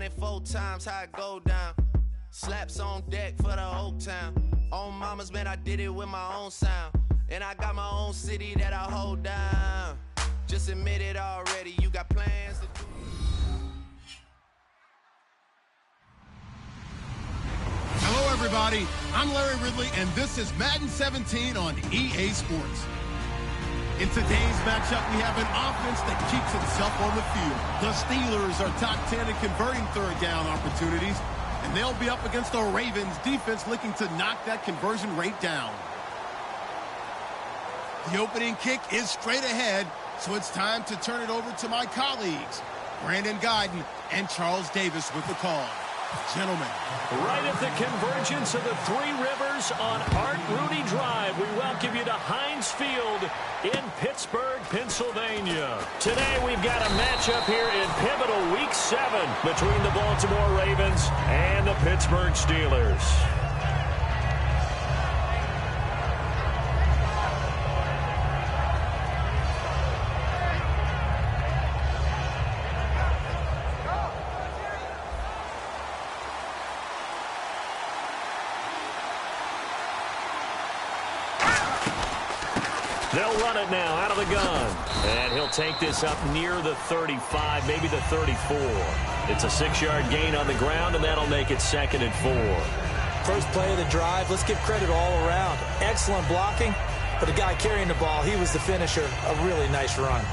Run it 4 times, how it go down. Slaps on deck for the Oak Town. On mamas, man, I did it with my own sound. And I got my own city that I hold down. Just admit it already, you got plans to do. Hello, everybody. I'm Larry Ridley, and this is Madden 17 on EA Sports. In today's matchup, we have an offense that keeps itself on the field. The Steelers are top 10 in converting third down opportunities, and they'll be up against the Ravens defense looking to knock that conversion rate down. The opening kick is straight ahead, so it's time to turn it over to my colleagues, Brandon Guyton and Charles Davis with the call. Gentlemen. Right at the convergence of the Three Rivers on Art Rooney Drive, we welcome you to Heinz Field in Pittsburgh, Pennsylvania. Today we've got a matchup here in pivotal Week 7 between the Baltimore Ravens and the Pittsburgh Steelers. They'll run it now out of the gun. And he'll take this up near the 35, maybe the 34. It's a 6-yard gain on the ground, and that'll make it 2nd and 4. First play of the drive, let's give credit all around. Excellent blocking, but the guy carrying the ball, he was the finisher. A really nice run.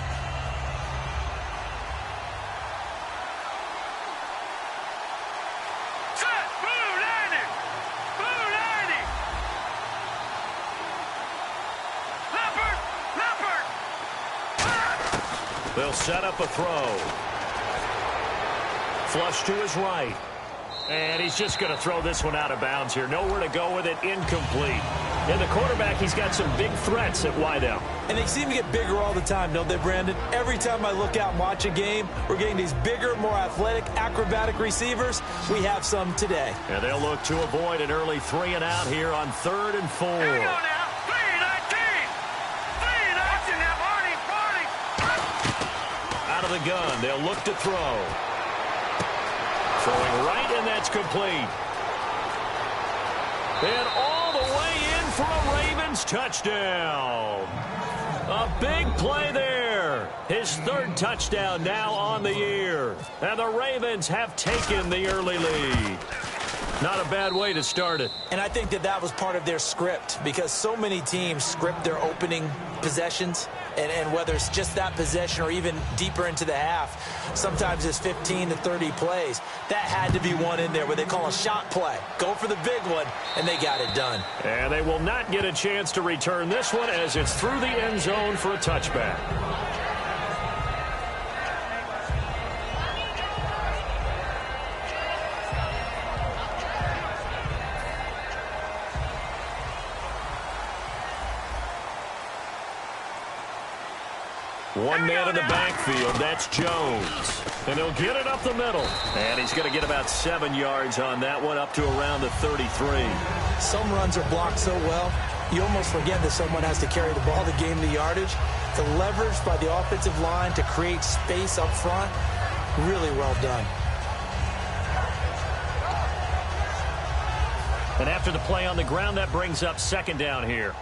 They'll set up a throw. Flush to his right. And he's just going to throw this one out of bounds here. Nowhere to go with it. Incomplete. And the quarterback, he's got some big threats at wideout. And they seem to get bigger all the time, don't they, Brandon? Every time I look out and watch a game, we're getting these bigger, more athletic, acrobatic receivers. We have some today. And they'll look to avoid an early 3 and out here on 3rd and 4. Here we go now. Out of the gun, they'll look to throw. Throwing right, and that's complete. And all the way in for a Ravens touchdown. A big play there. His 3rd touchdown now on the year. And the Ravens have taken the early lead. Not a bad way to start it. And I think that was part of their script, because so many teams script their opening possessions, and whether it's just that possession or even deeper into the half, sometimes it's 15 to 30 plays. That had to be one in there where they call a shot play. Go for the big one, and they got it done. And they will not get a chance to return this one as it's through the end zone for a touchback. One man in the backfield, that's Jones. And he'll get it up the middle. And he's going to get about 7 yards on that one, up to around the 33. Some runs are blocked so well, you almost forget that someone has to carry the ball to gain the yardage. The leverage by the offensive line to create space up front, really well done. And after the play on the ground, that brings up 2nd down here.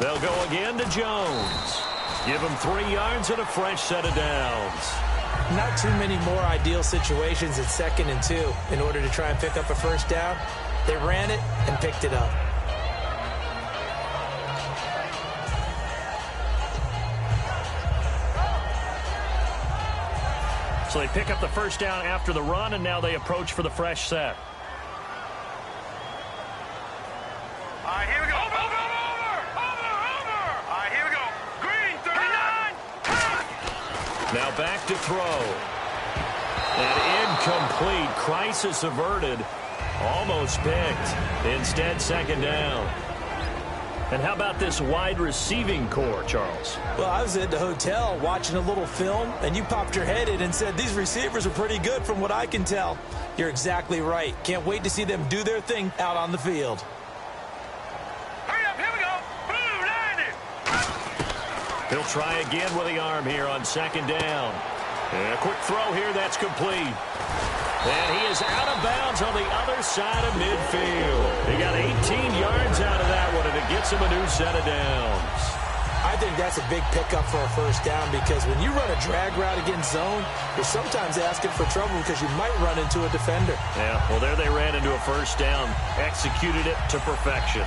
They'll go again to Jones. Give him 3 yards and a fresh set of downs. Not too many more ideal situations at 2nd and 2 in order to try and pick up a 1st down. They ran it and picked it up. So they pick up the 1st down after the run, and now they approach for the fresh set. All right, here we go. Over. All right, here we go. Green, 39. Now back to throw. And incomplete. Crisis averted. Almost picked. Instead, 2nd down. And how about this wide receiving core, Charles? Well, I was at the hotel watching a little film, and you popped your head in and said, these receivers are pretty good from what I can tell. You're exactly right. Can't wait to see them do their thing out on the field. He'll try again with the arm here on second down. And a quick throw here, that's complete. And he is out of bounds on the other side of midfield. He got 18 yards out of that one, and it gets him a new set of downs. I think that's a big pickup for a first down, because when you run a drag route against zone, you're sometimes asking for trouble because you might run into a defender. Yeah, well, there they ran into a first down, executed it to perfection.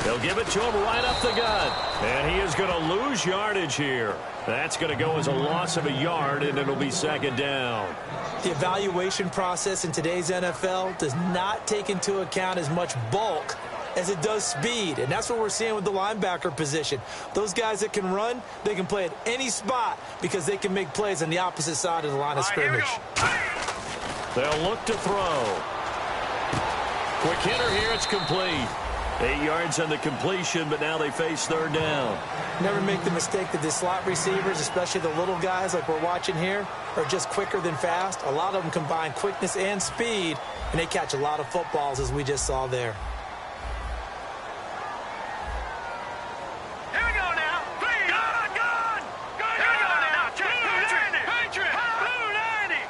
They'll give it to him right up the gut. And he is going to lose yardage here. That's going to go as a loss of a yard, and it'll be second down. The evaluation process in today's NFL does not take into account as much bulk as it does speed. And that's what we're seeing with the linebacker position. Those guys that can run, they can play at any spot because they can make plays on the opposite side of the line of scrimmage. They'll look to throw. Quick hitter here, it's complete. 8 yards on the completion, but now they face third down. Never make the mistake that the slot receivers, especially the little guys like we're watching here, are just quicker than fast. A lot of them combine quickness and speed, and they catch a lot of footballs, as we just saw there. Here we go now. Please. Good. Here we go now. Patriot. Blue 90.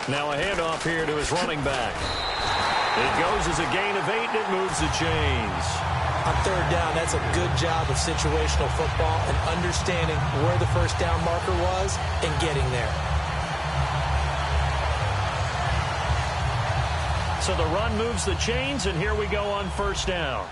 Now a handoff here to his running back. It goes as a gain of 8, and it moves the chains. On third down, that's a good job of situational football and understanding where the first down marker was and getting there. So the run moves the chains, and here we go on first down.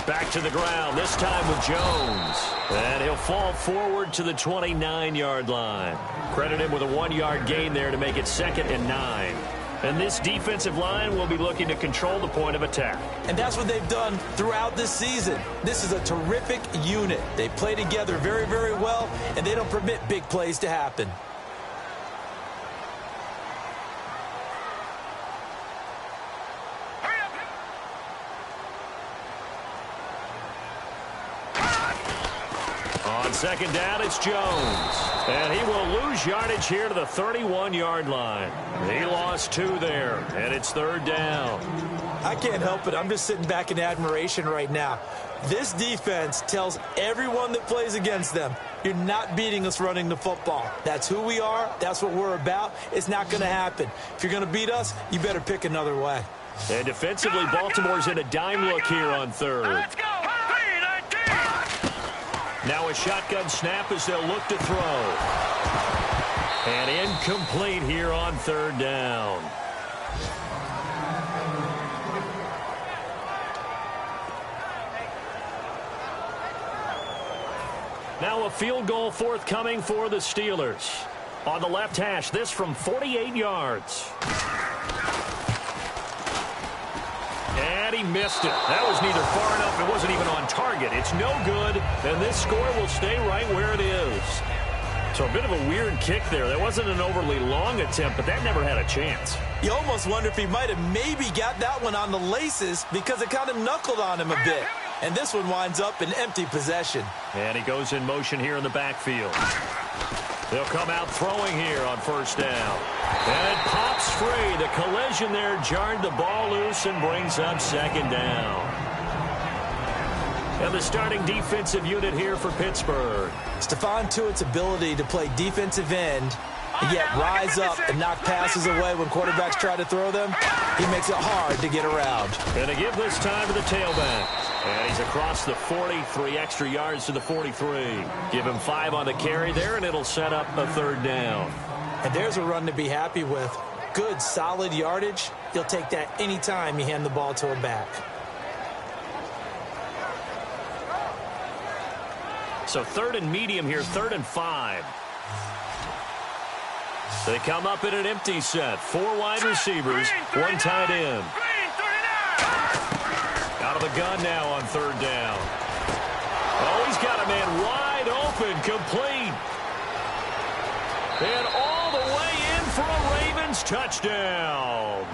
Back to the ground, this time with Jones. And he'll fall forward to the 29-yard line. Credit him with a 1-yard gain there to make it 2nd and 9. And this defensive line will be looking to control the point of attack. And that's what they've done throughout this season. This is a terrific unit. They play together very, very well, and they don't permit big plays to happen. On second down, it's Jones. And he will lose yardage here to the 31-yard line. He lost 2 there, and it's third down. I can't help it. I'm just sitting back in admiration right now. This defense tells everyone that plays against them, you're not beating us running the football. That's who we are. That's what we're about. It's not going to happen. If you're going to beat us, you better pick another way. And defensively, Baltimore's in a dime look here on third. Let's go. Now a shotgun snap as they'll look to throw. And incomplete here on third down. Now a field goal forthcoming for the Steelers. On the left hash, this from 48 yards. And he missed it. That was neither far enough. It wasn't even on target. It's no good, and this score will stay right where it is. So a bit of a weird kick there. That wasn't an overly long attempt, but that never had a chance. You almost wonder if he might have maybe got that one on the laces because it kind of knuckled on him a bit. And this one winds up in empty possession. And he goes in motion here in the backfield. They'll come out throwing here on first down. And it pops free. The collision there jarred the ball loose and brings up second down. And the starting defensive unit here for Pittsburgh. Stephon Tuitt's ability to play defensive end and yet rise up and knock passes away when quarterbacks try to throw them, he makes it hard to get around. And to give this time to the tailback. And he's across the 40, 3 extra yards to the 43. Give him 5 on the carry there, and it'll set up a third down. And there's a run to be happy with. Good, solid yardage. You'll take that anytime you hand the ball to a back. So 3rd and medium here, 3rd and 5. They come up in an empty set. 4 wide receivers, 1 tight end. Out of the gun now on third down. Oh, he's got a man wide open, complete. And all the way in for a Ravens touchdown.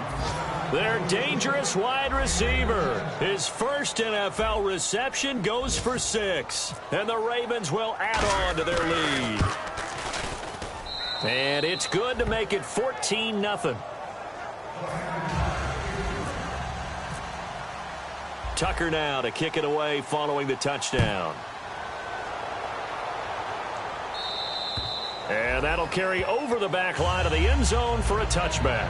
Their dangerous wide receiver. His first NFL reception goes for 6. And the Ravens will add on to their lead. And it's good to make it 14-0. Tucker now to kick it away following the touchdown. And that'll carry over the back line of the end zone for a touchback.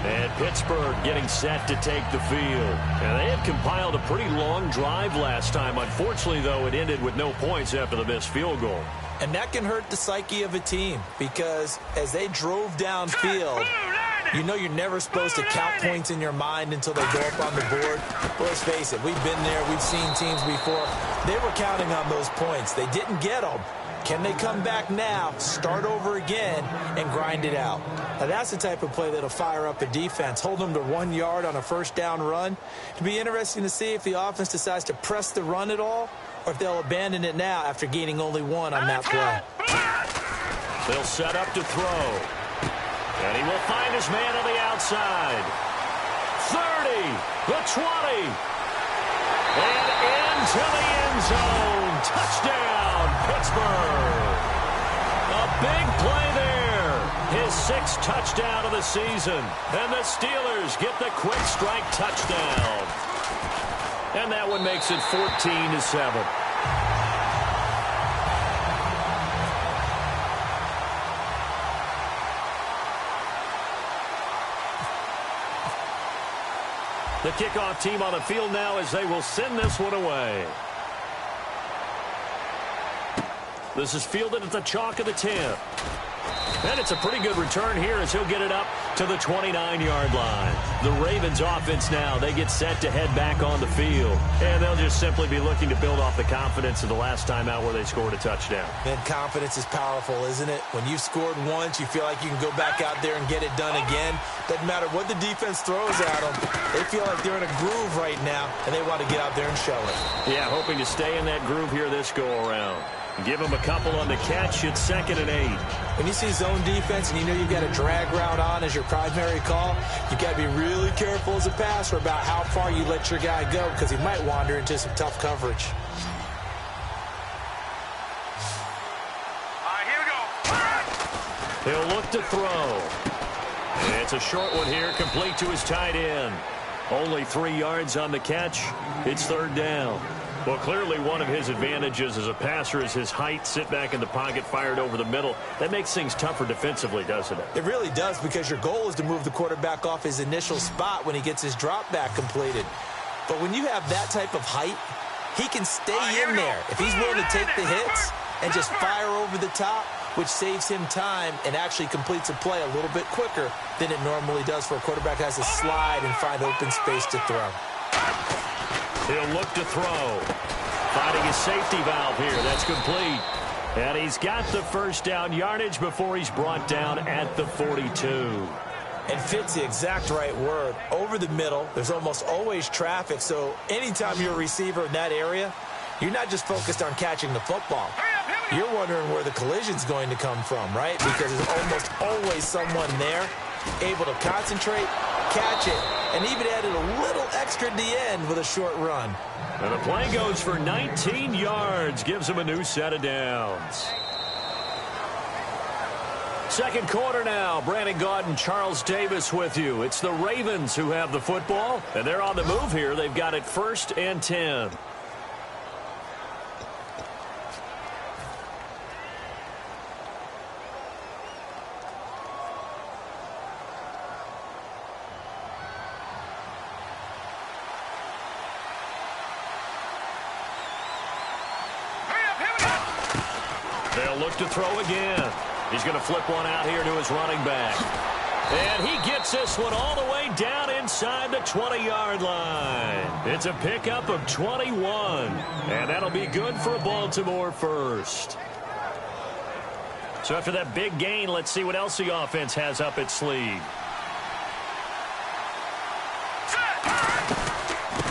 And Pittsburgh getting set to take the field. And they had compiled a pretty long drive last time. Unfortunately, though, it ended with no points after the missed field goal. And that can hurt the psyche of a team because as they drove downfield, you know you're never supposed to count points in your mind until they go up on the board. Well, let's face it, we've been there. We've seen teams before. They were counting on those points. They didn't get them. Can they come back now, start over again, and grind it out? Now, that's the type of play that'll fire up a defense. Hold them to 1 yard on a first down run. It'll be interesting to see if the offense decides to press the run at all or if they'll abandon it now after gaining only 1 on that play. They'll set up to throw. And he will find his man on the outside. 30, the 20. And into the end zone. Touchdown, Pittsburgh. A big play there. His 6th touchdown of the season. And the Steelers get the quick strike touchdown. And that one makes it 14-7. The kickoff team on the field now as they will send this one away. This is fielded at the chalk of the 10. And it's a pretty good return here as he'll get it up to the 29-yard line. The Ravens offense now, they get set to head back on the field. And they'll just simply be looking to build off the confidence of the last time out where they scored a touchdown. And confidence is powerful, isn't it? When you've scored once, you feel like you can go back out there and get it done again. Doesn't matter what the defense throws at them. They feel like they're in a groove right now, and they want to get out there and show it. Yeah, hoping to stay in that groove here this go-around. Give him a couple on the catch. It's 2nd and 8. When you see zone defense and you know you've got a drag route on as your primary call, you've got to be really careful as a passer about how far you let your guy go because he might wander into some tough coverage. All right, here we go. He'll look to throw. It's a short one here, complete to his tight end. Only 3 yards on the catch. It's 3rd down. Well, clearly one of his advantages as a passer is his height, sit back in the pocket, fired over the middle. That makes things tougher defensively, doesn't it? It really does because your goal is to move the quarterback off his initial spot when he gets his drop back completed. But when you have that type of height, he can stay in there. If he's willing to take the hits and just fire over the top, which saves him time and actually completes a play a little bit quicker than it normally does for a quarterback who has to slide and find open space to throw. He'll look to throw. Finding his safety valve here. That's complete. And he's got the first down yardage before he's brought down at the 42. And fits the exact right word. Over the middle, there's almost always traffic. So anytime you're a receiver in that area, you're not just focused on catching the football. You're wondering where the collision's going to come from, right? Because there's almost always someone there able to concentrate, catch it, and even added a little extra at the end with a short run. And the play goes for 19 yards, gives him a new set of downs. Second quarter now. Brandon Gaudin, Charles Davis with you. It's the Ravens who have the football, and they're on the move here. They've got it 1st and 10. They'll look to throw again. He's going to flip one out here to his running back. And he gets this one all the way down inside the 20-yard line. It's a pickup of 21. And that'll be good for a Baltimore first. So after that big gain, let's see what else the offense has up its sleeve.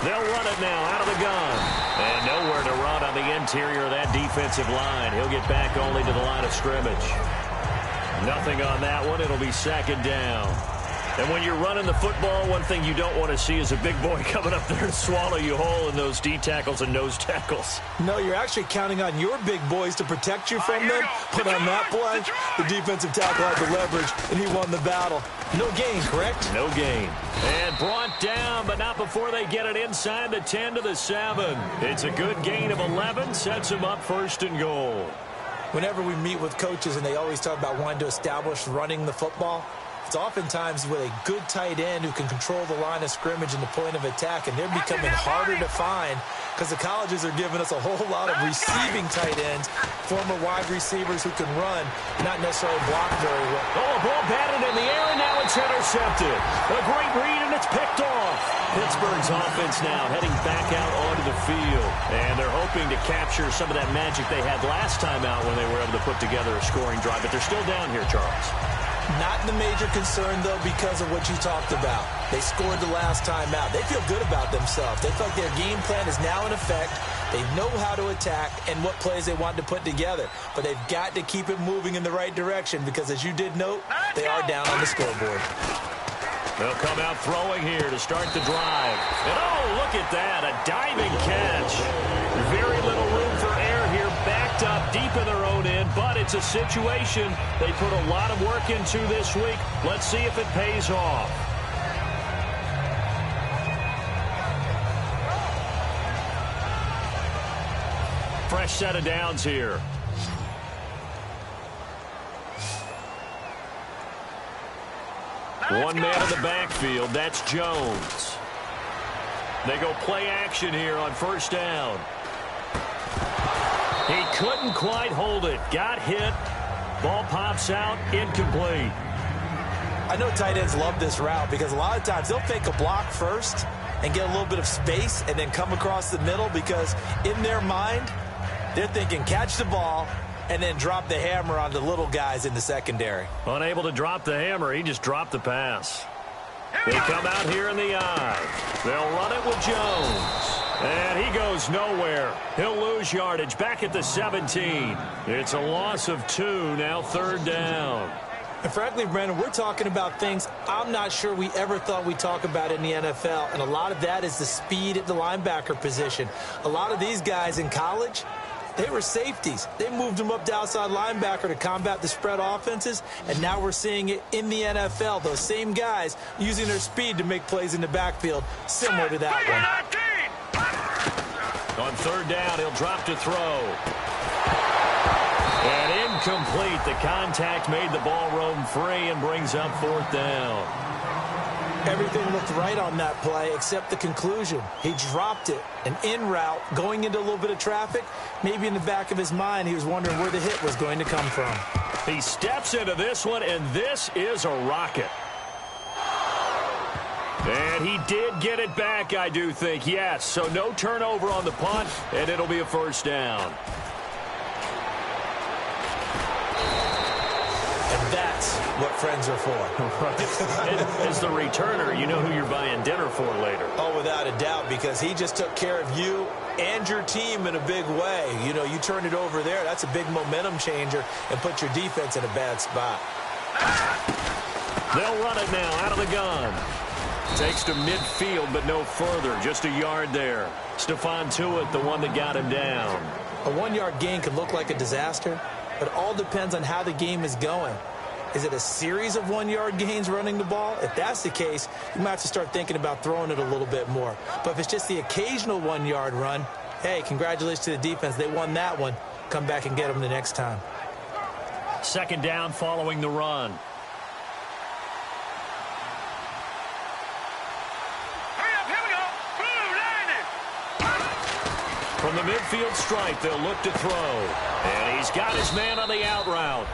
They'll run it now out of the gun. And nowhere to run on the interior of that defensive line. He'll get back only to the line of scrimmage. Nothing on that one. It'll be second down. And when you're running the football, one thing you don't want to see is a big boy coming up there and swallow you whole in those D tackles and nose tackles. No, you're actually counting on your big boys to protect you from them. But on that play, the defensive tackle had the leverage, and he won the battle. No gain, correct? No gain. And brought down, but not before they get it inside the 10 to the 7. It's a good gain of 11, sets them up first and goal. Whenever we meet with coaches and they always talk about wanting to establish running the football, it's oftentimes with a good tight end who can control the line of scrimmage and the point of attack, and they're becoming harder to find because the colleges are giving us a whole lot of receiving tight ends, former wide receivers who can run, not necessarily block very well. Oh, a ball batted in the air, and now it's intercepted. A great read, and it's picked off. Pittsburgh's offense now heading back out onto the field, and they're hoping to capture some of that magic they had last time out when they were able to put together a scoring drive, but they're still down here, Charles. Not the major concern, though, because of what you talked about. They scored the last time out. They feel good about themselves. They feel like their game plan is now in effect. They know how to attack and what plays they want to put together. But they've got to keep it moving in the right direction because, as you did note, they are down on the scoreboard. They'll come out throwing here to start the drive. And, oh, look at that, a diving catch. Very little room for error here, backed up deep in their own end, but it's a situation they put a lot of work into this week. Let's see if it pays off. Fresh set of downs here. One man in the backfield, that's Jones. They go play action here on first down. He couldn't quite hold it. Got hit. Ball pops out, incomplete. I know tight ends love this route because a lot of times they'll fake a block first and get a little bit of space and then come across the middle because in their mind, they're thinking catch the ball and then drop the hammer on the little guys in the secondary. Unable to drop the hammer, he just dropped the pass. They come out here in the eye. They'll run it with Jones. And he goes nowhere. He'll lose yardage back at the 17. It's a loss of 2, now third down. And frankly, Brandon, we're talking about things I'm not sure we ever thought we'd talk about in the NFL. And a lot of that is the speed at the linebacker position. A lot of these guys in college, they were safeties. They moved them up to outside linebacker to combat the spread offenses, and now we're seeing it in the NFL. Those same guys using their speed to make plays in the backfield, similar to that one. On third down, he'll drop to throw. And incomplete. The contact made the ball roam free and brings up fourth down. Everything looked right on that play except the conclusion. He dropped it, an in route, going into a little bit of traffic. Maybe in the back of his mind, he was wondering where the hit was going to come from. He steps into this one, and this is a rocket. And he did get it back, I do think, yes. So no turnover on the punt, and it'll be a first down. And that's what friends are for. Right. And as the returner, you know who you're buying dinner for later. Oh, without a doubt, because he just took care of you and your team in a big way. You know, you turn it over there, that's a big momentum changer and put your defense in a bad spot. They'll run it now out of the gun. Takes to midfield, but no further. Just a yard there. Stephon Tuitt, the one that got him down. A 1-yard gain could look like a disaster, but it all depends on how the game is going. Is it a series of 1-yard gains running the ball? If that's the case, you might have to start thinking about throwing it a little bit more. But if it's just the occasional 1-yard run, hey, congratulations to the defense. They won that one. Come back and get them the next time. Second down following the run. From the midfield stripe, they'll look to throw. And he's got his man on the out route.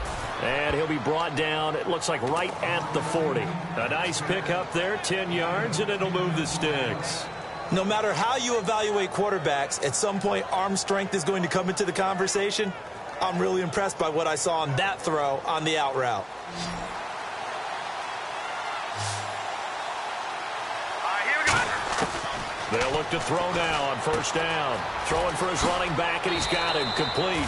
And he'll be brought down, it looks like right at the 40. A nice pickup there, 10 yards, and it'll move the sticks. No matter how you evaluate quarterbacks, at some point arm strength is going to come into the conversation. I'm really impressed by what I saw on that throw on the out route. They'll look to throw now on first down. Throwing for his running back, and he's got him complete.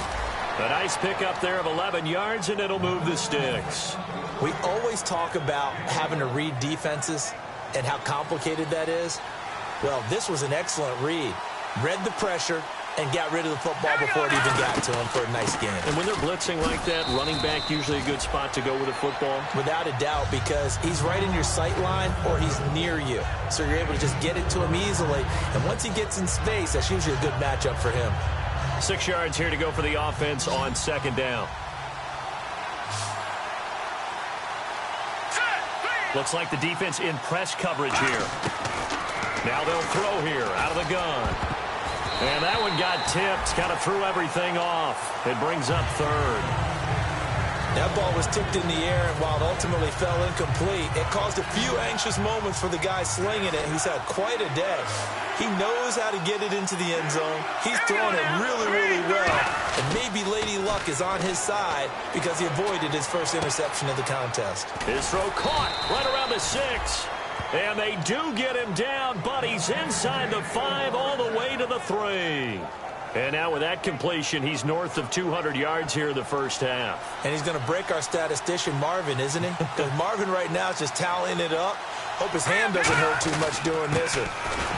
A nice pickup there of 11 yards, and it'll move the sticks. We always talk about having to read defenses and how complicated that is. Well, this was an excellent read. Read the pressure and got rid of the football before it even got to him for a nice gain. And when they're blitzing like that, running back usually a good spot to go with a football? Without a doubt, because he's right in your sight line or he's near you. So you're able to just get it to him easily. And once he gets in space, that's usually a good matchup for him. 6 yards here to go for the offense on second down. Looks like the defense in press coverage here. Now they'll throw here out of the gun. And that one got tipped, kind of threw everything off. It brings up third. That ball was tipped in the air, and while it ultimately fell incomplete, it caused a few anxious moments for the guy slinging it, who's had quite a day. He knows how to get it into the end zone. He's throwing it really, really well. And maybe Lady Luck is on his side because he avoided his first interception of the contest. His throw caught right around the 6. And they do get him down, but he's inside the 5 all the way to the 3. And now with that completion, he's north of 200 yards here in the first half. And he's going to break our statistician, Marvin, isn't he? Because Marvin right now is just tallying it up. Hope his hand doesn't hurt too much doing this or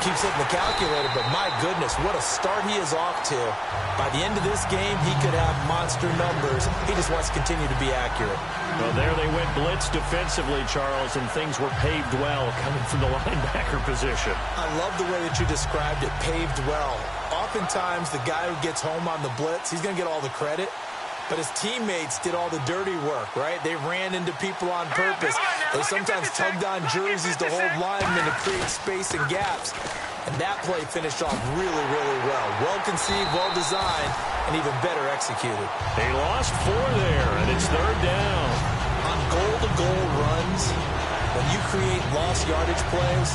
keeps hitting the calculator. But my goodness, what a start he is off to. By the end of this game, he could have monster numbers. He just wants to continue to be accurate. Well, there they went blitz defensively, Charles, and things were paved well coming from the linebacker position. I love the way that you described it, paved well. Oftentimes, the guy who gets home on the blitz, he's going to get all the credit. But his teammates did all the dirty work, right? They ran into people on purpose. They sometimes tugged on jerseys to hold linemen to create space and gaps. And that play finished off really, really well. Well-conceived, well-designed, and even better executed. They lost 4 there, and it's third down. On goal-to-goal runs, when you create lost yardage plays,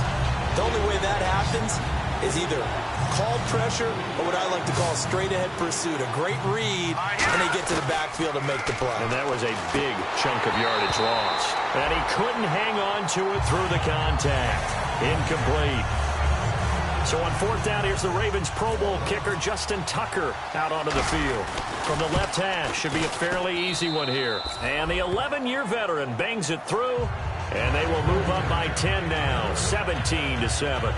the only way that happens is either called pressure or what I like to call straight-ahead pursuit. A great read, and they get to the backfield and make the play. And that was a big chunk of yardage lost. And he couldn't hang on to it through the contact. Incomplete. So on fourth down, here's the Ravens Pro Bowl kicker, Justin Tucker, out onto the field. From the left hash, should be a fairly easy one here. And the 11-year veteran bangs it through, and they will move up by 10 now, 17-7.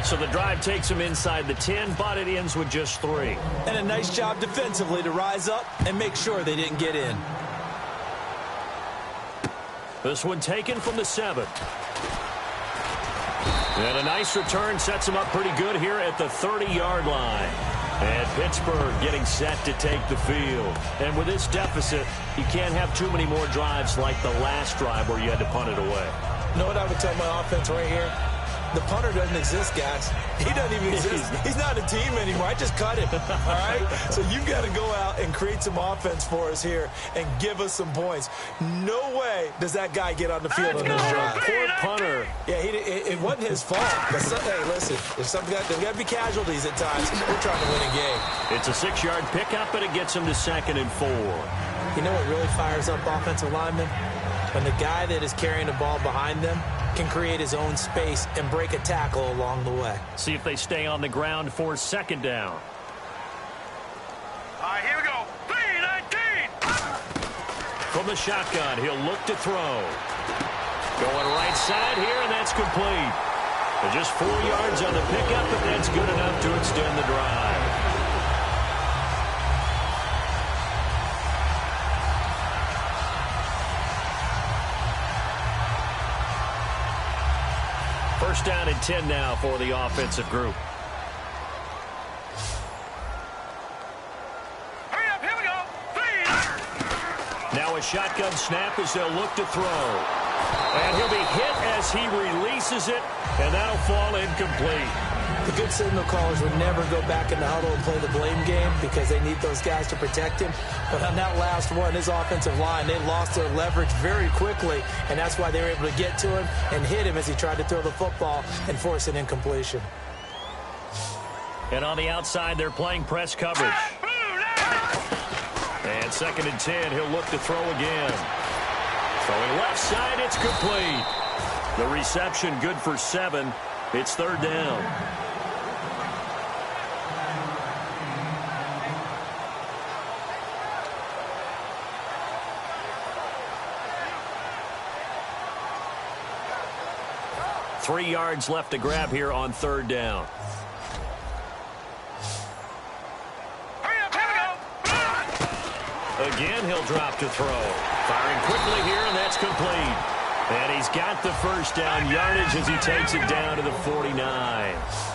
So the drive takes them inside the 10, but it ends with just 3. And a nice job defensively to rise up and make sure they didn't get in. This one taken from the 7. And a nice return sets him up pretty good here at the 30-yard line. And Pittsburgh getting set to take the field. And with this deficit, you can't have too many more drives like the last drive where you had to punt it away. You know what I would tell my offense right here? The punter doesn't exist, guys. He doesn't even exist. He's not a team anymore. I just cut him, all right? So you've got to go out and create some offense for us here and give us some points. No way does that guy get on the field on this drive. Poor punter. Yeah, it wasn't his fault. But hey, listen, there's got to be casualties at times. We're trying to win a game. It's a 6-yard pickup, but it gets him to 2nd and 4. You know what really fires up offensive linemen? When the guy that is carrying the ball behind them can create his own space and break a tackle along the way. See if they stay on the ground for 2nd down. All right, here we go. 3-19. From the shotgun, he'll look to throw. Going right side here, and that's complete. And just 4 yards on the pickup, but that's good enough to extend the drive. First down and 10 now for the offensive group. Hurry up, here we go. 3. Now a shotgun snap as they'll look to throw. And he'll be hit as he releases it, and that'll fall incomplete. The good signal callers would never go back in the huddle and play the blame game because they need those guys to protect him. But on that last one, his offensive line, they lost their leverage very quickly, and that's why they were able to get to him and hit him as he tried to throw the football and force an incompletion. And on the outside, they're playing press coverage. And 2nd and 10, he'll look to throw again. Throwing left side, it's complete. The reception good for 7. It's 3rd down. 3 yards left to grab here on 3rd down. Again, he'll drop to throw. Firing quickly here, and that's complete. And he's got the first down yardage as he takes it down to the 49.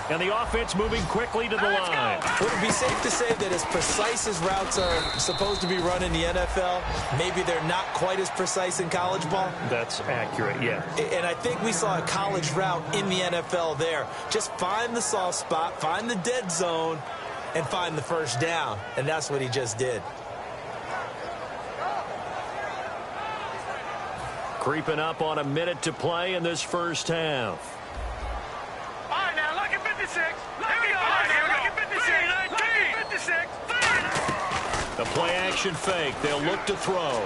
And the offense moving quickly to the line. Would it be safe to say that as precise as routes are supposed to be run in the NFL, maybe they're not quite as precise in college ball? That's accurate, yeah. And I think we saw a college route in the NFL there. Just find the soft spot, find the dead zone, and find the first down. And that's what he just did. Creeping up on a minute to play in this first half. All right, now, look at 56. Here we go. Look at 56. 56. The play-action fake. They'll look to throw.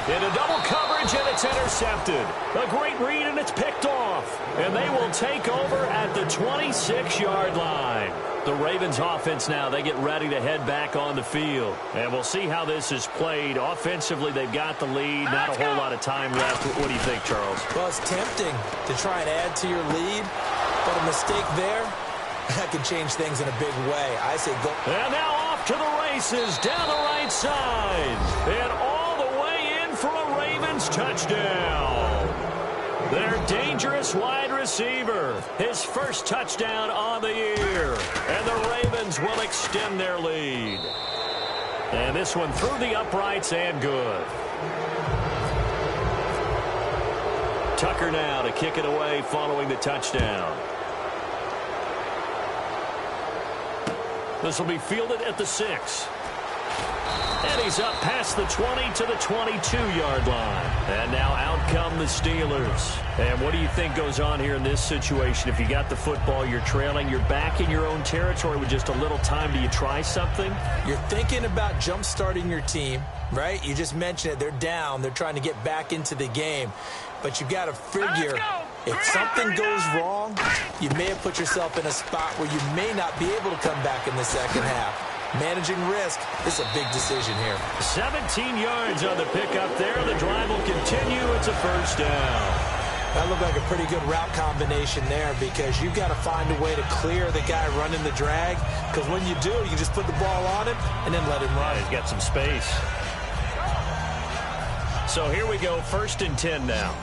Into double coverage, and it's intercepted. A great read, and it's picked off. And they will take over at the 26-yard line. The Ravens offense now, they get ready to head back on the field. And we'll see how this is played. Offensively, they've got the lead. Not a whole lot of time left. What do you think, Charles? Well, it's tempting to try and add to your lead, but a mistake there, that can change things in a big way. I say go. And now off to the races down the right side. And all the way in for a Ravens touchdown. Their dangerous wide receiver. His first touchdown on the year. And the Ravens will extend their lead. And this one through the uprights and good. Tucker now to kick it away following the touchdown. This will be fielded at the 6. And he's up past the 20 to the 22-yard line. And now out come the Steelers. And what do you think goes on here in this situation? If you got the football, you're trailing, you're back in your own territory with just a little time. Do you try something? You're thinking about jump-starting your team, right? You just mentioned it. They're down. They're trying to get back into the game. But you got to figure if something goes wrong, you may have put yourself in a spot where you may not be able to come back in the second half. Managing risk is a big decision here. 17 yards on the pickup there. The drive will continue. It's a first down. That looked like a pretty good route combination there because you've got to find a way to clear the guy running the drag, because when you do, you just put the ball on him and then let him run. He's got some space. So here we go, 1st and 10 now.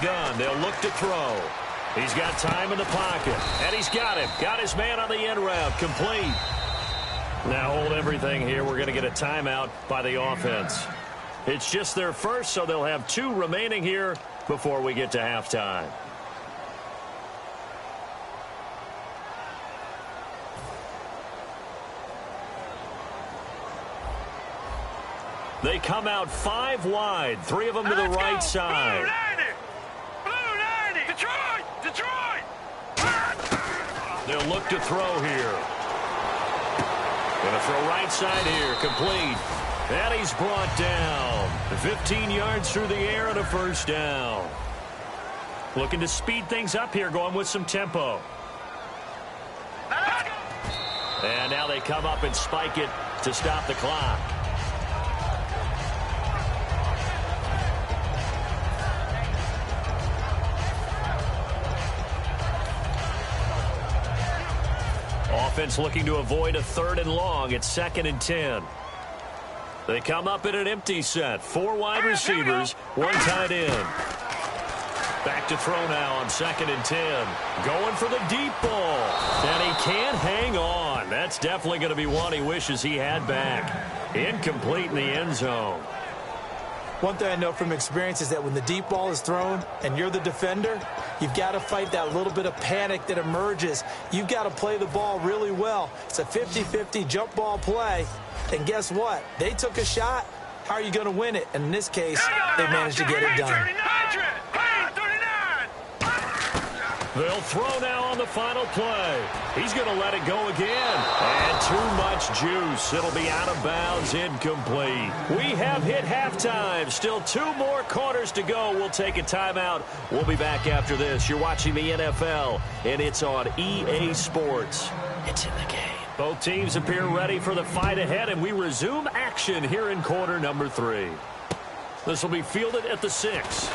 Gun. They'll look to throw. He's got time in the pocket. And he's got him. Got his man on the end route. Complete. Now hold everything here. We're going to get a timeout by the offense. It's just their first, so they'll have 2 remaining here before we get to halftime. They come out 5 wide. 3 of them to the right side. Detroit! They'll look to throw here. Going to throw right side here. Complete. And he's brought down. 15 yards through the air and a first down. Looking to speed things up here, going with some tempo. And now they come up and spike it to stop the clock. Offense looking to avoid a 3rd and long. It's 2nd and 10. They come up in an empty set. 4 wide receivers, 1 tight end. Back to throw now on 2nd and 10. Going for the deep ball. And he can't hang on. That's definitely going to be one he wishes he had back. Incomplete in the end zone. One thing I know from experience is that when the deep ball is thrown and you're the defender, you've got to fight that little bit of panic that emerges. You've got to play the ball really well. It's a 50-50 jump ball play. And guess what? They took a shot. How are you going to win it? And in this case, they managed to get it done. They'll throw now on the final play. He's going to let it go again. And too much juice. It'll be out of bounds, incomplete. We have hit halftime. Still 2 more quarters to go. We'll take a timeout. We'll be back after this. You're watching the NFL, and it's on EA Sports. It's in the game. Both teams appear ready for the fight ahead, and we resume action here in quarter number 3. This will be fielded at the 6.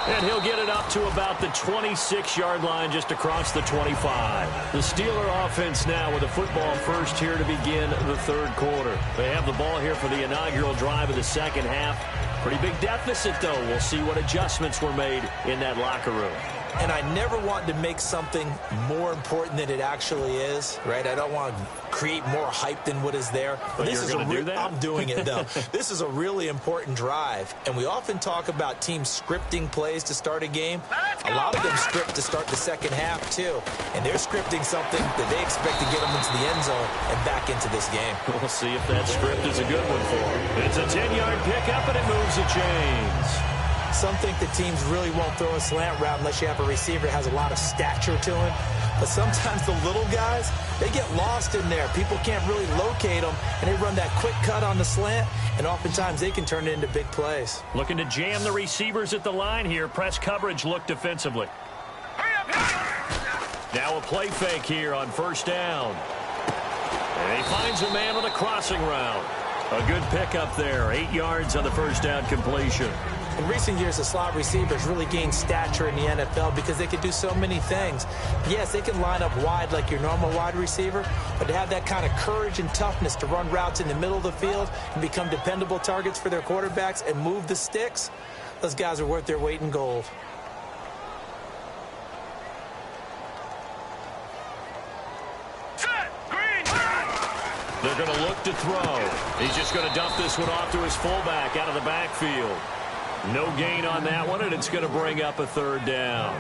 And he'll get it up to about the 26-yard line, just across the 25. The Steeler offense now with a football first here to begin the third quarter. They have the ball here for the inaugural drive of the second half. Pretty big deficit, though. We'll see what adjustments were made in that locker room. And I never want to make something more important than it actually is, right? I don't want to create more hype than what is there. But this you're going to do that? I'm doing it, though. This is a really important drive. And we often talk about teams scripting plays to start a game. A lot of them script to start the second half, too. And they're scripting something that they expect to get them into the end zone and back into this game. We'll see if that script is a good one for them. It's a 10-yard pickup, and it moves the chains. Some think the teams really won't throw a slant route unless you have a receiver that has a lot of stature to him. But sometimes the little guys, they get lost in there. People can't really locate them, and they run that quick cut on the slant, and oftentimes they can turn it into big plays. Looking to jam the receivers at the line here. Press coverage look defensively. Now a play fake here on first down. And he finds a man with a crossing route. A good pickup there. 8 yards on the first down completion. In recent years, the slot receivers really gained stature in the NFL because they can do so many things. Yes, they can line up wide like your normal wide receiver, but to have that kind of courage and toughness to run routes in the middle of the field and become dependable targets for their quarterbacks and move the sticks, those guys are worth their weight in gold. They're going to look to throw. He's just going to dump this one off to his fullback out of the backfield. No gain on that one, and it's going to bring up a third down.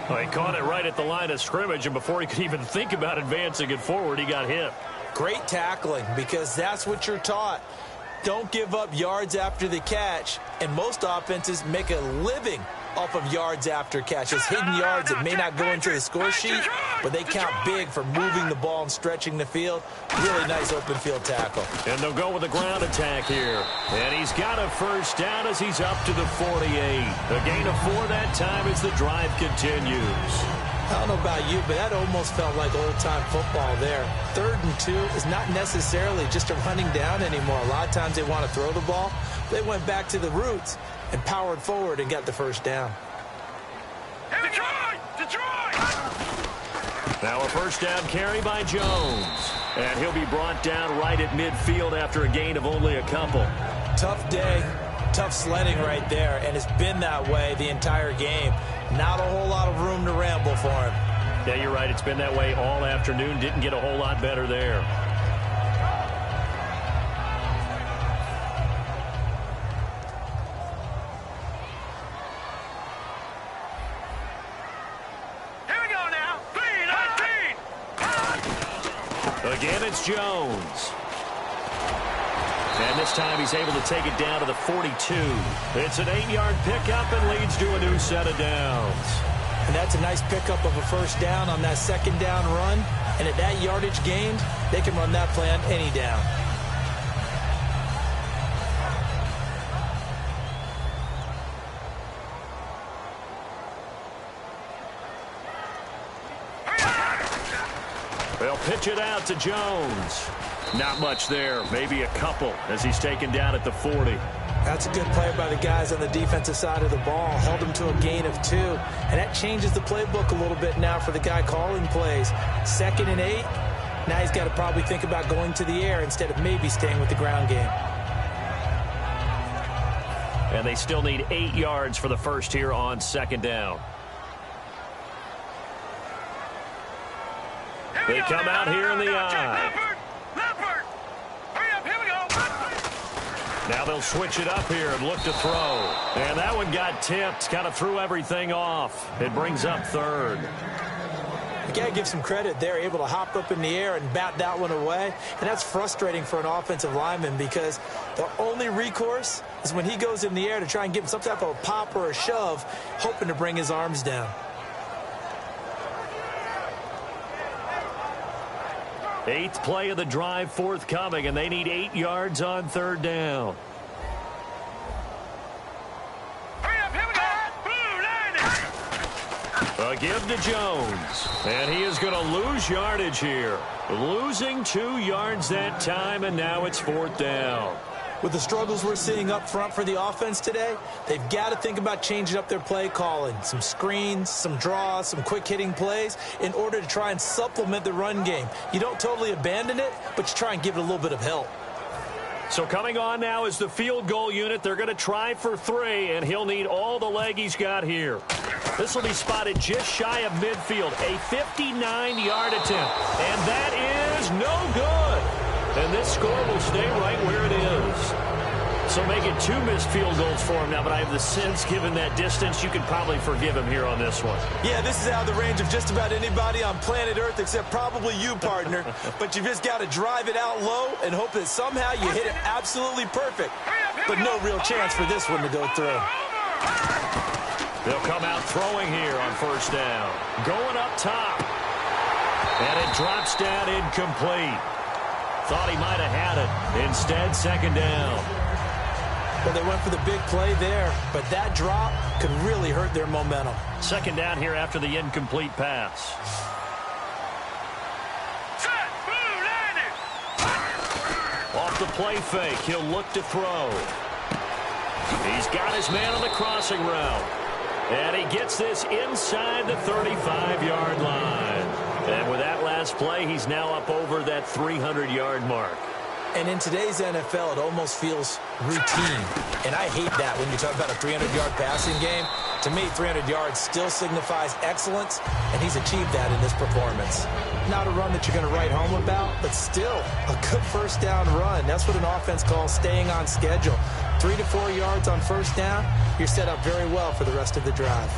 Well, he caught it right at the line of scrimmage, and before he could even think about advancing it forward, he got hit. Great tackling, because that's what you're taught. Don't give up yards after the catch, and most offenses make a living off of yards after catches, hidden yards that may not go into the score sheet, but they count big for moving the ball and stretching the field. Really nice open field tackle. And they'll go with a ground attack here. And he's got a first down as he's up to the 48. A gain of 4 that time as the drive continues. I don't know about you, but that almost felt like old-time football there. 3rd and 2 is not necessarily just a running down anymore. A lot of times they want to throw the ball. They went back to the roots and powered forward and got the first down. Detroit! Now a first down carry by Jones. And he'll be brought down right at midfield after a gain of only a couple. Tough day, tough sledding right there, and it's been that way the entire game. Not a whole lot of room to ramble for him. Yeah, you're right. It's been that way all afternoon. Didn't get a whole lot better there. Again, it's Jones. And this time he's able to take it down to the 42. It's an 8-yard pickup and leads to a new set of downs. And that's a nice pickup of a first down on that second down run. And at that yardage gained, they can run that play on any down. They'll pitch it out to Jones. Not much there, maybe a couple as he's taken down at the 40. That's a good play by the guys on the defensive side of the ball. Held him to a gain of 2. And that changes the playbook a little bit now for the guy calling plays. 2nd and 8. Now he's got to probably think about going to the air instead of maybe staying with the ground game. And they still need 8 yards for the first here on second down. They come out here in the eye. Now they'll switch it up here and look to throw. And that one got tipped. Kind of threw everything off. It brings up 3rd. You got to give some credit. They're able to hop up in the air and bat that one away. And that's frustrating for an offensive lineman because the only recourse is when he goes in the air to try and give him some type of a pop or a shove, hoping to bring his arms down. 8th play of the drive forthcoming, and they need 8 yards on 3rd down. A give to Jones. And he is going to lose yardage here. Losing 2 yards that time, and now it's 4th down. With the struggles we're seeing up front for the offense today, they've got to think about changing up their play calling. Some screens, some draws, some quick-hitting plays in order to try and supplement the run game. You don't totally abandon it, but you try and give it a little bit of help. So coming on now is the field goal unit. They're going to try for 3, and he'll need all the leg he's got here. This will be spotted just shy of midfield, a 59-yard attempt, and that is no good. And this score will stay right where it is. So make it 2 missed field goals for him now, but I have the sense, given that distance, you could probably forgive him here on this one. Yeah, this is out of the range of just about anybody on planet Earth except probably you, partner. But you just got to drive it out low and hope that somehow you hit it absolutely perfect. But no real chance for this one to go through. They'll come out throwing here on 1st down. Going up top. And it drops down incomplete. Thought he might have had it. Instead, 2nd down. Well, they went for the big play there, but that drop could really hurt their momentum. 2nd down here after the incomplete pass. Set, move, landed. Off the play fake, he'll look to throw. He's got his man on the crossing route. And he gets this inside the 35-yard line. And with that last play, he's now up over that 300-yard mark. And in today's NFL, it almost feels routine. And I hate that when you talk about a 300-yard passing game. To me, 300 yards still signifies excellence, and he's achieved that in this performance. Not a run that you're going to write home about, but still a good 1st down run. That's what an offense calls staying on schedule. 3 to 4 yards on 1st down, you're set up very well for the rest of the drive.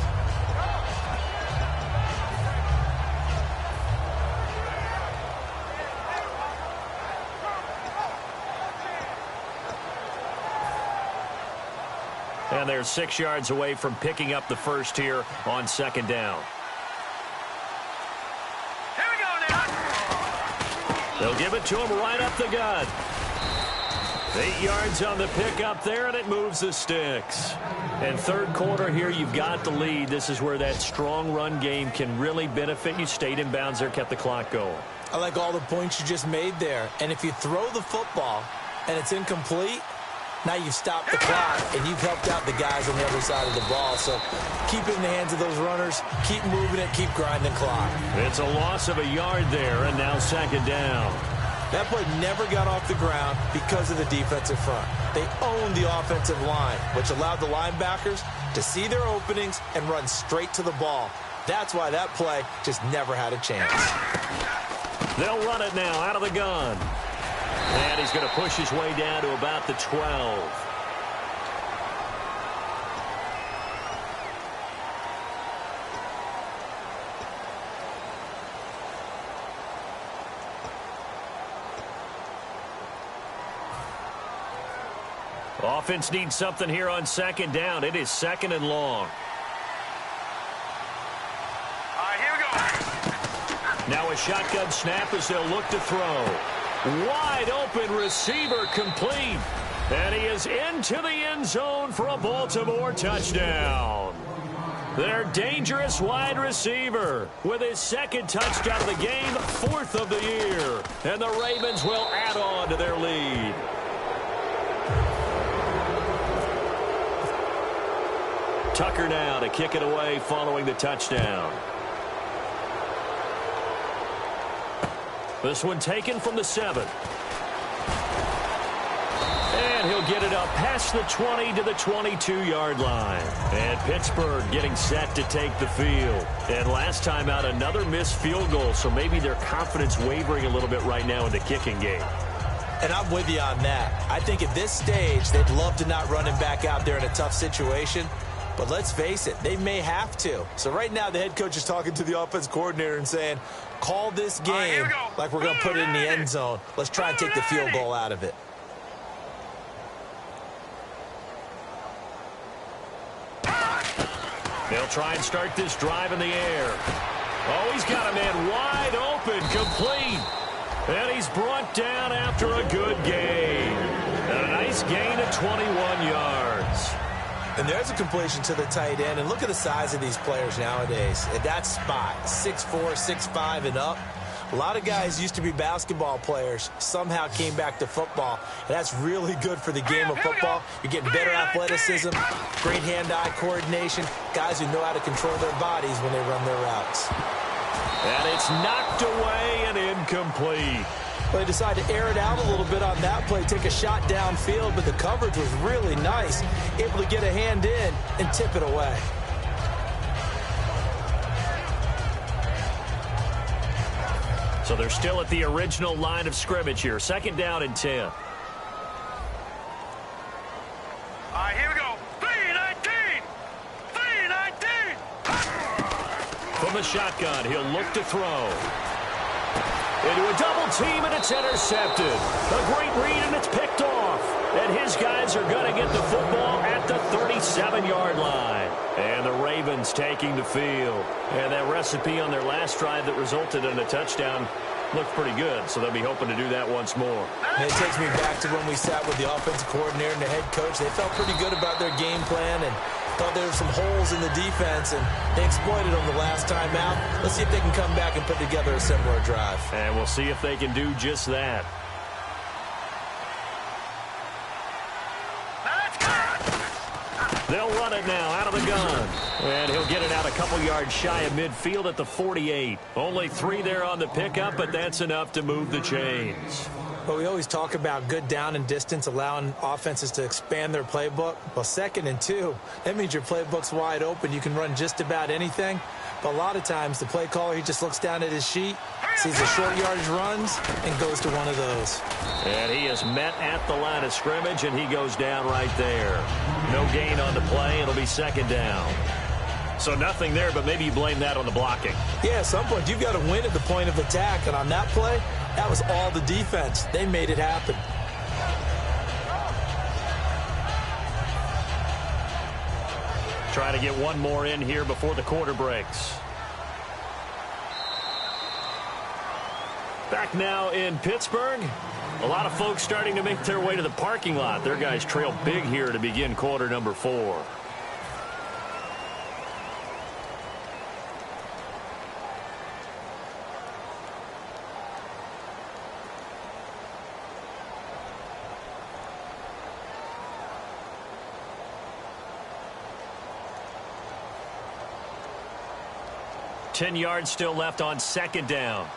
And they're 6 yards away from picking up the first here on 2nd down. Here we go now. They'll give it to him right up the gut. 8 yards on the pickup there, and it moves the sticks. And 3rd quarter here, you've got the lead. This is where that strong run game can really benefit you. Stayed in bounds there, kept the clock going. I like all the points you just made there. And if you throw the football and it's incomplete, now you've stopped the clock, and you've helped out the guys on the other side of the ball. So keep it in the hands of those runners. Keep moving it. Keep grinding clock. It's a loss of a yard there, and now 2nd down. That play never got off the ground because of the defensive front. They owned the offensive line, which allowed the linebackers to see their openings and run straight to the ball. That's why that play just never had a chance. They'll run it now out of the gun. And he's going to push his way down to about the 12. Offense needs something here on 2nd down. It is 2nd and long. All right, here we go. Now a shotgun snap as they'll look to throw. Wide open receiver complete. And he is into the end zone for a Baltimore touchdown. Their dangerous wide receiver with his 2nd touchdown of the game, 4th of the year. And the Ravens will add on to their lead. Tucker now to kick it away following the touchdown. This one taken from the 7. And he'll get it up past the 20 to the 22-yard line. And Pittsburgh getting set to take the field. And last time out, another missed field goal, so maybe their confidence wavering a little bit right now in the kicking game. And I'm with you on that. I think at this stage, they'd love to not run him back out there in a tough situation. But let's face it, they may have to. So right now, the head coach is talking to the offense coordinator and saying, call this game like we're going to put it in the end zone. Let's try and take the field goal out of it. They'll try and start this drive in the air. Oh, he's got a man wide open, complete. And he's brought down after a good gain. And a nice gain of 21 yards. And there's a completion to the tight end. And look at the size of these players nowadays. At that spot, 6'4", 6'5", and up. A lot of guys used to be basketball players, somehow came back to football. And that's really good for the game of football. You're getting better athleticism, great hand-eye coordination, guys who know how to control their bodies when they run their routes. And it's knocked away and incomplete. Well, they decided to air it out a little bit on that play, take a shot downfield, but the coverage was really nice, able to get a hand in and tip it away. So they're still at the original line of scrimmage here. 2nd down and 10. All right, here we go. 3-19. 3-19. From the shotgun, he'll look to throw. Into a double team, and it's intercepted. A great read, and it's picked off. And his guys are going to get the football at the 37-yard line. And the Ravens taking the field. And that recipe on their last drive that resulted in a touchdown looked pretty good, so they'll be hoping to do that once more. And it takes me back to when we sat with the offensive coordinator and the head coach. They felt pretty good about their game plan and thought there were some holes in the defense, and they exploited them the last time out. Let's see if they can come back and put together a similar drive. And we'll see if they can do just that. They'll run it now out of the gun. And he'll get it out a couple yards shy of midfield at the 48. Only 3 there on the pickup, but that's enough to move the chains. Well, we always talk about good down and distance, allowing offenses to expand their playbook. Well, 2nd and 2, that means your playbook's wide open. You can run just about anything. But a lot of times, the play caller, he just looks down at his sheet, sees the short yardage runs, and goes to one of those. And he is met at the line of scrimmage, and he goes down right there. No gain on the play. It'll be 2nd down. So nothing there, but maybe you blame that on the blocking. Yeah, at some point, you've got to win at the point of attack. And on that play, that was all the defense. They made it happen. Trying to get one more in here before the quarter breaks. Back now in Pittsburgh. A lot of folks starting to make their way to the parking lot. Their guys trail big here to begin quarter number 4. Ten yards still left on 2nd down.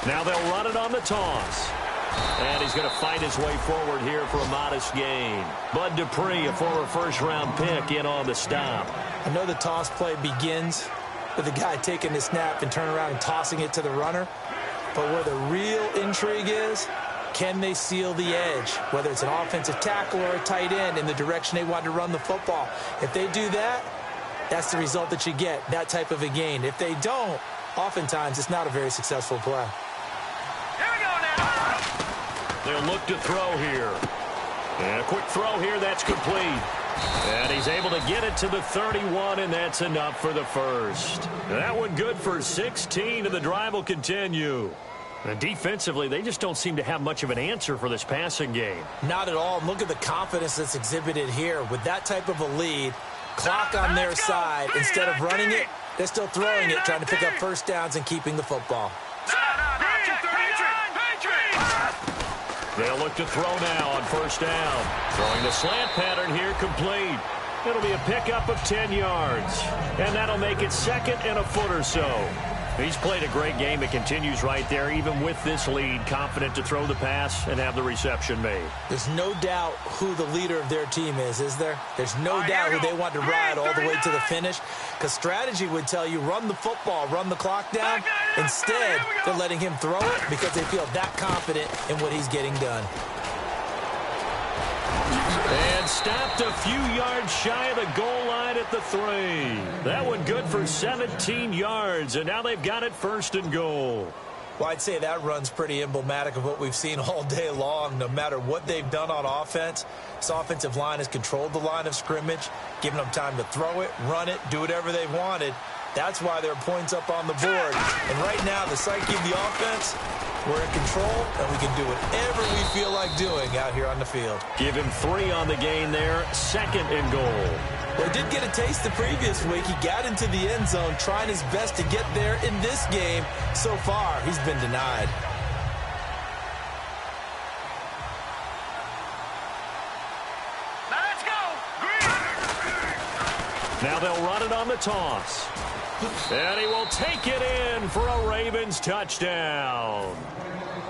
Now they'll run it on the toss. And he's going to fight his way forward here for a modest gain. Bud Dupree, a former first-round pick, in on the stop. I know the toss play begins with the guy taking the snap and turning around and tossing it to the runner. But where the real intrigue is, can they seal the edge, whether it's an offensive tackle or a tight end, in the direction they want to run the football? If they do that, that's the result that you get, that type of a gain. If they don't, oftentimes it's not a very successful play. Here we go now. They'll look to throw here. And a quick throw here, that's complete. And he's able to get it to the 31, and that's enough for the first. That one good for 16, and the drive will continue. And defensively, they just don't seem to have much of an answer for this passing game. Not at all. Look at the confidence that's exhibited here. With that type of a lead, clock on their side, instead of running it, they're still throwing it, trying to pick up first downs and keeping the football. They'll look to throw now on 1st down. Throwing the slant pattern here, complete. It'll be a pickup of 10 yards. And that'll make it 2nd and a foot or so. He's played a great game. It continues right there, even with this lead, confident to throw the pass and have the reception made. There's no doubt who the leader of their team is there? There's no doubt who they want to ride all the way to the finish, because strategy would tell you run the football, run the clock down. Instead, they're letting him throw it because they feel that confident in what he's getting done. And stopped a few yards shy of the goal line at the 3. That one good for 17 yards, and now they've got it 1st and goal. Well, I'd say that run's pretty emblematic of what we've seen all day long. No matter what they've done on offense, this offensive line has controlled the line of scrimmage, giving them time to throw it, run it, do whatever they wanted. That's why there are points up on the board. And right now, the psyche of the offense, we're in control, and we can do whatever we feel like doing out here on the field. Give him 3 on the gain there, 2nd and goal. Well, he did get a taste the previous week. He got into the end zone, trying his best to get there in this game. So far, he's been denied. Now let's go. Green. Now they'll run it on the toss. And he will take it in for a Ravens touchdown.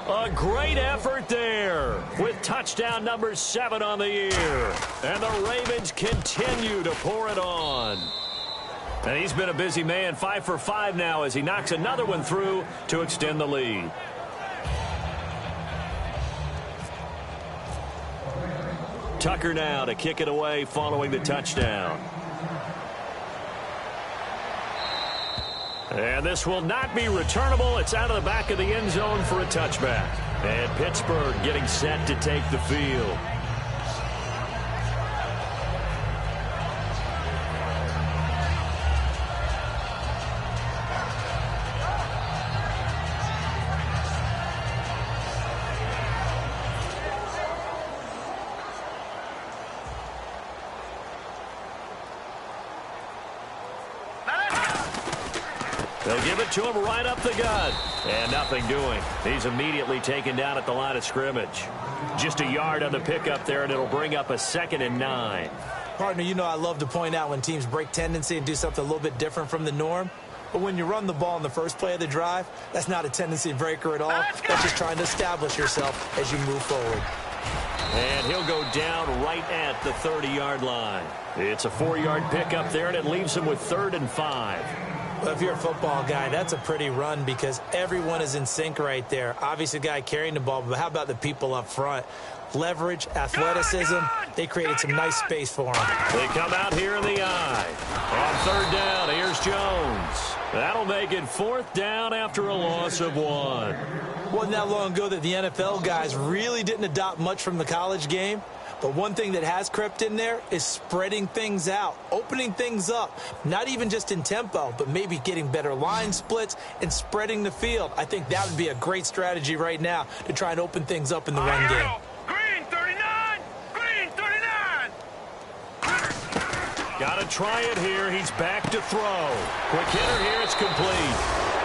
A great effort there with touchdown number 7 on the year. And the Ravens continue to pour it on. And he's been a busy man, 5 for 5 now as he knocks another one through to extend the lead. Tucker now to kick it away following the touchdown. And this will not be returnable. It's out of the back of the end zone for a touchback. And Pittsburgh getting set to take the field. They'll give it to him right up the gut. And nothing doing. He's immediately taken down at the line of scrimmage. Just a yard on the pickup there, and it'll bring up a 2nd and 9. Partner, you know I love to point out when teams break tendency and do something a little bit different from the norm. But when you run the ball in the first play of the drive, that's not a tendency breaker at all. That's just trying to establish yourself as you move forward. And he'll go down right at the 30-yard line. It's a 4-yard pickup there, and it leaves him with 3rd and 5. Well, if you're a football guy, that's a pretty run because everyone is in sync right there. Obviously, the guy carrying the ball, but how about the people up front? Leverage, athleticism, they created some nice space for him. They come out here in the eye. On 3rd down, here's Jones. That'll make it 4th down after a loss of 1. Wasn't that long ago that the NFL guys really didn't adopt much from the college game. But one thing that has crept in there is spreading things out, opening things up, not even just in tempo, but maybe getting better line splits and spreading the field. I think that would be a great strategy right now to try and open things up in the run game. Green 39. Green 39. Got to try it here. He's back to throw. Quick hitter here. It's complete.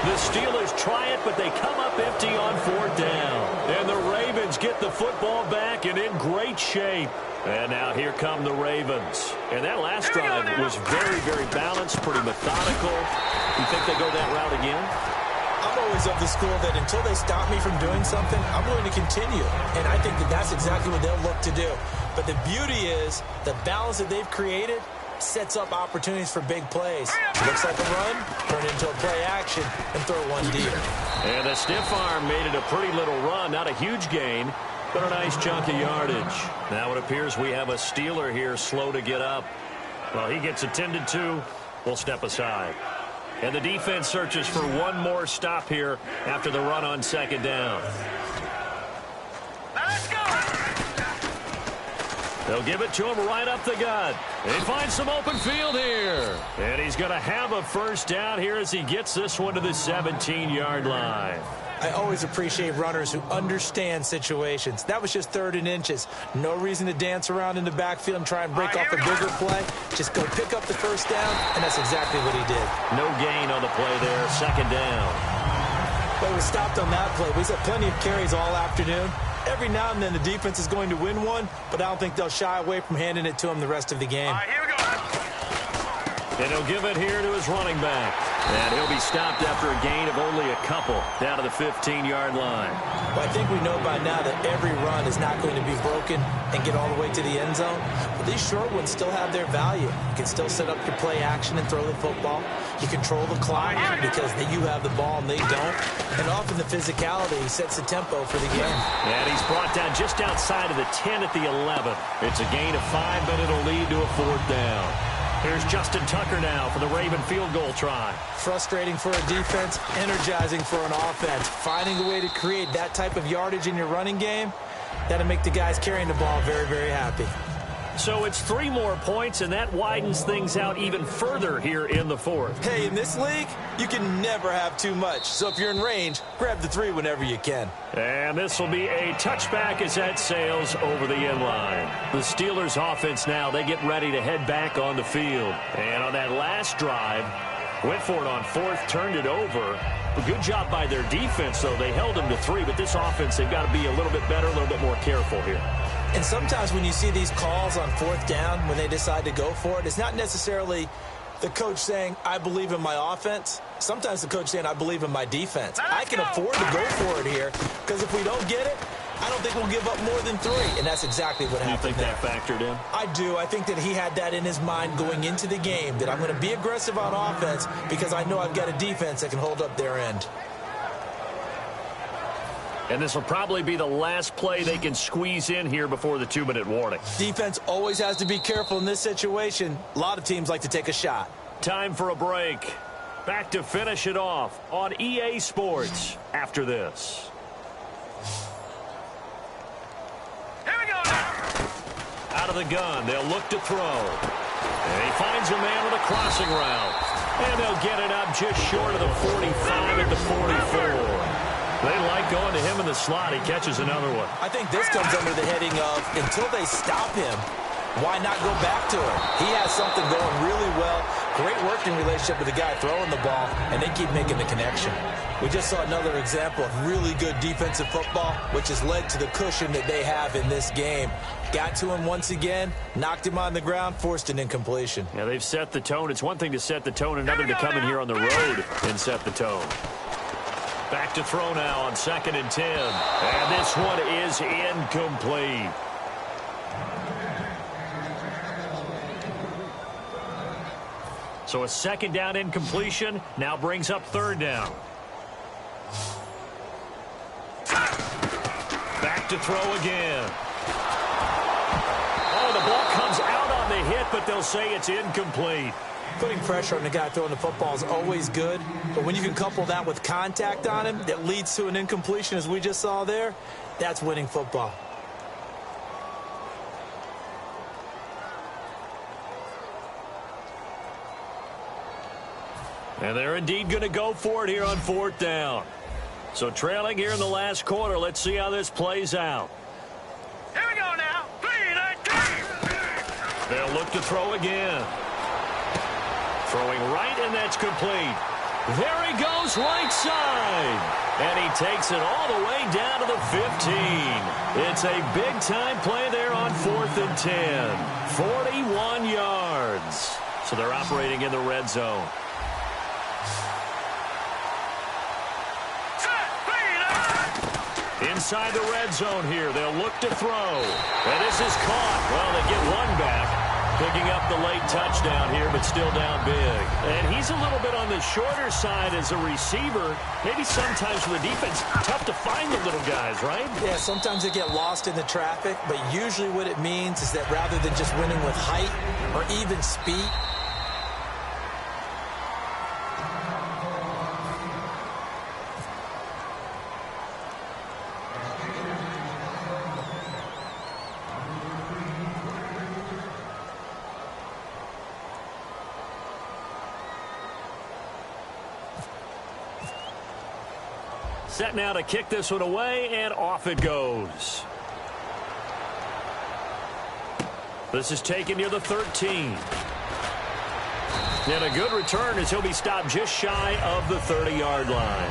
The Steelers try it, but they come up empty on 4th down. And the Ravens get the football back and in great shape. And now here come the Ravens. And that last drive was very, very balanced, pretty methodical. You think they go that route again? I'm always of the school that until they stop me from doing something, I'm going to continue. And I think that that's exactly what they'll look to do. But the beauty is the balance that they've created sets up opportunities for big plays. Looks like a run, turn into a play action, and throw one deep. And the stiff arm made it a pretty little run. Not a huge gain, but a nice chunk of yardage. Now it appears we have a Steeler here slow to get up. Well, he gets attended to. We'll step aside. And the defense searches for one more stop here after the run on 2nd down. Let's go. They'll give it to him right up the gut. They find some open field here. And he's going to have a 1st down here as he gets this one to the 17-yard line. I always appreciate runners who understand situations. That was just 3rd and inches. No reason to dance around in the backfield and try and break off a bigger play. Just go pick up the 1st down, and that's exactly what he did. No gain on the play there. 2nd down. But he was stopped on that play. We saw plenty of carries all afternoon. Every now and then the defense is going to win one, but I don't think they'll shy away from handing it to him the rest of the game. All right, here we go. And he'll give it here to his running back. And he'll be stopped after a gain of only a couple down to the 15-yard line. Well, I think we know by now that every run is not going to be broken and get all the way to the end zone. But these short ones still have their value. You can still set up your play action and throw the football. You control the clock because you have the ball and they don't. And often the physicality sets the tempo for the game. And he's brought down just outside of the 10 at the 11. It's a gain of 5, but it'll lead to a 4th down. Here's Justin Tucker now for the Raven field goal try. Frustrating for a defense, energizing for an offense. Finding a way to create that type of yardage in your running game, that'll make the guys carrying the ball very, very happy. So it's 3 more points, and that widens things out even further here in the fourth. Hey, in this league, you can never have too much. So if you're in range, grab the 3 whenever you can. And this will be a touchback as that sails over the end line. The Steelers offense now, they get ready to head back on the field. And on that last drive, went for it on 4th, turned it over. A good job by their defense, though. They held them to 3, but this offense, they've got to be a little bit better, a little bit more careful here. And sometimes when you see these calls on 4th down, when they decide to go for it, it's not necessarily the coach saying, I believe in my offense. Sometimes the coach saying, I believe in my defense. I can afford to go for it here, because if we don't get it, I don't think we'll give up more than 3. And that's exactly what happened. You think that factored in? I do. I think that he had that in his mind going into the game, that I'm going to be aggressive on offense because I know I've got a defense that can hold up their end. And this will probably be the last play they can squeeze in here before the 2-minute warning. Defense always has to be careful in this situation. A lot of teams like to take a shot. Time for a break. Back to finish it off on EA Sports after this. Here we go now. Out of the gun, they'll look to throw. And he finds a man with a crossing route. And they'll get it up just short of the 45 at the 44. They like going to him in the slot. He catches another one. I think this comes under the heading of, until they stop him, why not go back to him? He has something going really well. Great working relationship with the guy throwing the ball, and they keep making the connection. We just saw another example of really good defensive football, which has led to the cushion that they have in this game. Got to him once again, knocked him on the ground, forced an incompletion. Yeah, they've set the tone. It's one thing to set the tone, another to come in here on the road and set the tone. Back to throw now on 2nd and 10. And this one is incomplete. So a 2nd down incompletion now brings up 3rd down. Back to throw again. Oh, the ball comes out on the hit, but they'll say it's incomplete. Putting pressure on the guy throwing the football is always good, but when you can couple that with contact on him that leads to an incompletion, as we just saw there, that's winning football. And they're indeed going to go for it here on 4th down. So trailing here in the last quarter, let's see how this plays out. Here we go now. 3-19. They'll look to throw again. Throwing right, and that's complete. There he goes, right side. And he takes it all the way down to the 15. It's a big-time play there on 4th and 10. 41 yards. So they're operating in the red zone. Inside the red zone here, they'll look to throw. And this is caught. Well, they get one back. Picking up the late touchdown here, but still down big. And he's a little bit on the shorter side as a receiver. Maybe sometimes for the defense, tough to find the little guys, right? Yeah, sometimes they get lost in the traffic, but usually what it means is that rather than just winning with height or even speed, set now to kick this one away, and off it goes. This is taken near the 13. And a good return as he'll be stopped just shy of the 30-yard line.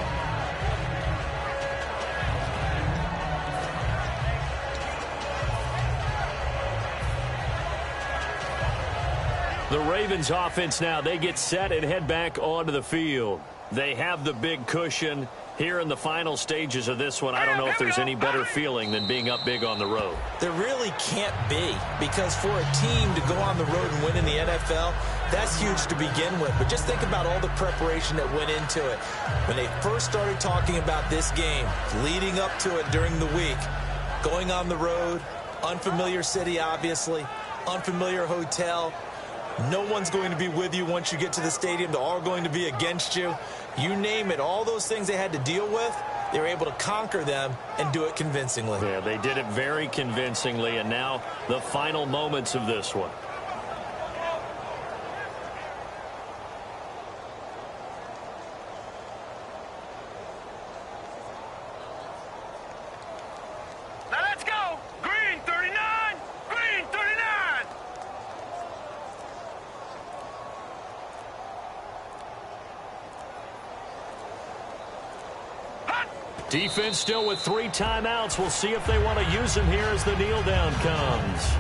The Ravens offense now, they get set and head back onto the field. They have the big cushion. Here in the final stages of this one, I don't know if there's any better feeling than being up big on the road. There really can't be, because for a team to go on the road and win in the NFL, that's huge to begin with. But just think about all the preparation that went into it. When they first started talking about this game, leading up to it during the week, going on the road, unfamiliar city, obviously, unfamiliar hotel. No one's going to be with you once you get to the stadium. They're all going to be against you. You name it, all those things they had to deal with. they were able to conquer them and do it convincingly. Yeah, they did it very convincingly, and now the final moments of this one. Now let's go. Green 39. Green 39. Defense still with 3 timeouts. We'll see if they want to use them here as the kneel down comes.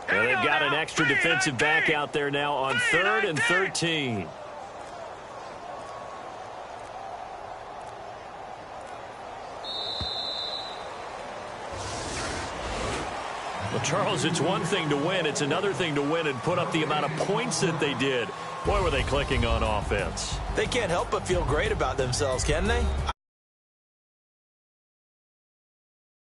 And they've got an extra defensive back out there now on 3rd and 13. Well, Charles, it's one thing to win. It's another thing to win and put up the amount of points that they did. Boy, were they clicking on offense. They can't help but feel great about themselves, can they?